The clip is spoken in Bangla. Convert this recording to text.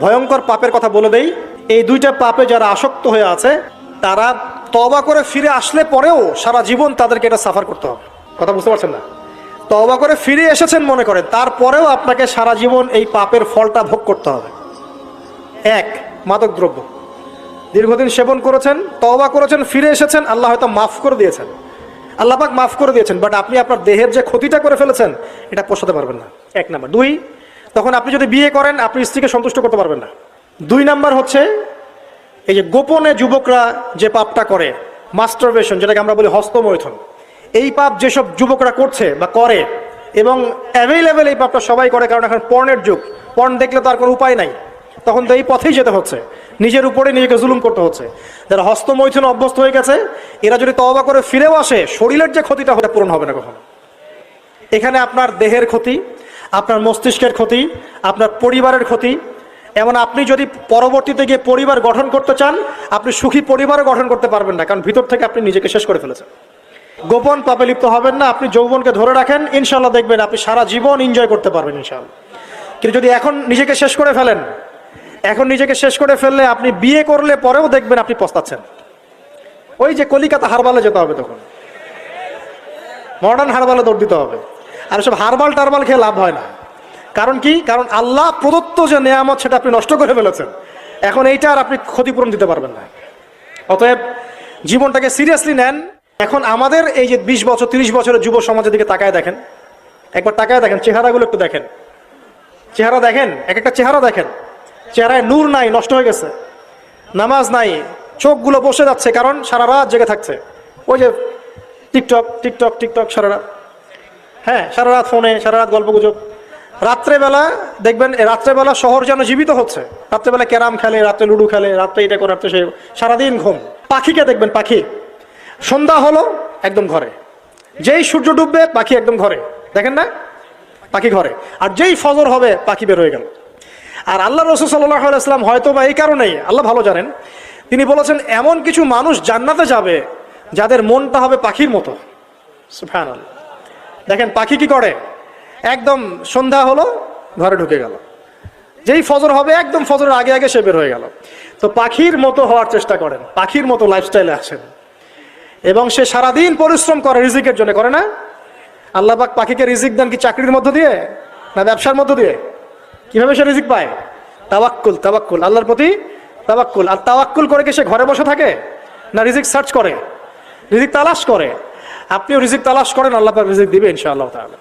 ভয়ঙ্কর পাপের কথা বলে দেই। এই দুইটা পাপে যারা আসক্ত হয়ে আছে তারা তওবা করে ফিরে আসলে পরেও সারা জীবন তাদেরকে এটা সাফার করতে হবে। কথা বুঝতে পারছেন না? তওবা করে ফিরে এসেছেন মনে করেন, তারপরেও আপনাকে সারা জীবন এই পাপের ফলটা ভোগ করতে হবে। এক, মাদকদ্রব্য দীর্ঘদিন সেবন করেছেন, তওবা করেছেন, ফিরে এসেছেন, আল্লাহ হয়তো মাফ করে দিয়েছেন, আল্লাহ পাক মাফ করে দিয়েছেন, বাট আপনি আপনার দেহের যে ক্ষতিটা করে ফেলেছেন এটা পোষাতে পারবেন না। এক নাম্বার। দুই, তখন আপনি যদি বিয়ে করেন আপনি স্ত্রীকে সন্তুষ্ট করতে পারবেন না। দুই নাম্বার হচ্ছে এই যে গোপনে যুবকরা যে পাপটা করে, মাস্টারবেশন, যেটাকে আমরা বলি হস্তমৈথুন, এই পাপ যেসব যুবকরা করছে বা করে, এবং অ্যাভেলেবেল এই পাপটা সবাই করে, কারণ এখন পর্নের যুগ, পর্ন দেখলে তো আর কোনো উপায় নাই, তখন তো এই পথেই যেতে হচ্ছে, নিজের উপরে নিজেকে জুলুম করতে হচ্ছে। যারা হস্তমৈথুন অভ্যস্ত হয়ে গেছে এরা যদি তওবা করে ফিরেও আসে, শরীরের যে ক্ষতিটা সেটা পূরণ হবে না কখনো। এখানে আপনার দেহের ক্ষতি, আপনার মস্তিষ্কের ক্ষতি, আপনার পরিবারের ক্ষতি, এমন আপনি যদি পরবর্তীতে গিয়ে পরিবার গঠন করতে চান আপনি সুখী পরিবারও গঠন করতে পারবেন না, কারণ ভিতর থেকে আপনি নিজেকে শেষ করে ফেলেছেন। গোপন পাপে লিপ্ত হবেন না, আপনি যৌবনকে ধরে রাখেন, ইনশাল্লাহ দেখবেন আপনি সারা জীবন এনজয় করতে পারবেন ইনশাল্লাহ। কিন্তু যদি এখন নিজেকে শেষ করে ফেলেন, এখন নিজেকে শেষ করে ফেললে আপনি বিয়ে করলে পরেও দেখবেন আপনি পস্তাচ্ছেন। ওই যে কলিকাতা হারবালে যেতে হবে, তখন মডার্ন হারবালে দৌড় দিতে হবে। আর সব হারবাল টারবাল খেয়ে লাভ হয় না। কারণ কি? কারণ আল্লাহ প্রদত্ত যে নেয়ামত সেটা আপনি নষ্ট করে ফেলেছেন, এখন এইটা আর আপনি ক্ষতিপূরণ দিতে পারবেন না। অতএব জীবনটাকে সিরিয়াসলি নেন। এখন আমাদের এই যে 20 বছর 30 বছরের যুব সমাজের দিকে তাকায় দেখেন, একবার তাকায় দেখেন, চেহারাগুলো একটু দেখেন, চেহারা দেখেন, এক একটা চেহারা দেখেন, চেহারায় নূর নাই, নষ্ট হয়ে গেছে, নামাজ নাই, চোখগুলো বসে যাচ্ছে, কারণ সারা রাত জেগে থাকছে। ওই যে টিকটক টিকটক টিকটক সারা রাত, হ্যাঁ সারা রাত ফোনে, সারা রাত গল্প গুজব। রাত্রেবেলা দেখবেন, রাত্রেবেলা শহর যেন জীবিত হচ্ছে, রাত্রেবেলা ক্যারাম খেলে, রাত্রে লুডু খেলে, রাত্রে এটা করে, রাত্রে সে, সারাদিন ঘুম। পাখিকে দেখবেন, পাখি সন্ধ্যা হলো একদম ঘরে, যেই সূর্য ডুববে পাখি একদম ঘরে, দেখেন না? পাখি ঘরে। আর যেই ফজর হবে পাখি বের হয়ে গেল। আর আল্লাহ রাসূল সাল্লাল্লাহু আলাইহি ওয়াসাল্লাম হয়তো বা এই কারণেই, আল্লাহ ভালো জানেন, তিনি বলেছেন এমন কিছু মানুষ জান্নাতে যাবে যাদের মনটা হবে পাখির মতো। সুবহানাল্লাহ। দেখেন পাখি কি করে, একদম সন্ধ্যা হলো ঘরে ঢুকে গেল, যেই ফজর হবে একদম ফজরের আগে আগে সে বের হয়ে গেল। তো পাখির মতো হওয়ার চেষ্টা করেন, পাখির মতো লাইফস্টাইলে আসেন, এবং সে সারাদিন পরিশ্রম করে রিজিকের জন্য, করে না? আল্লাহ পাক পাখিকে রিজিক দেন কি চাকরির মধ্য দিয়ে না ব্যবসার মধ্য দিয়ে? কিভাবে সে রিজিক পায়? তাওয়াক্কুল, তাওয়াক্কুল, আল্লাহর প্রতি তাওয়াক্কুল। আর তাওয়াক্কুল করে কি সে ঘরে বসে থাকে না রিজিক সার্চ করে, রিজিক তালাশ করে? আপনিও রিজিক তালাশ করেন, আল্লাহ পাক রিজিক দিবে ইনশাআল্লাহ তাআলা।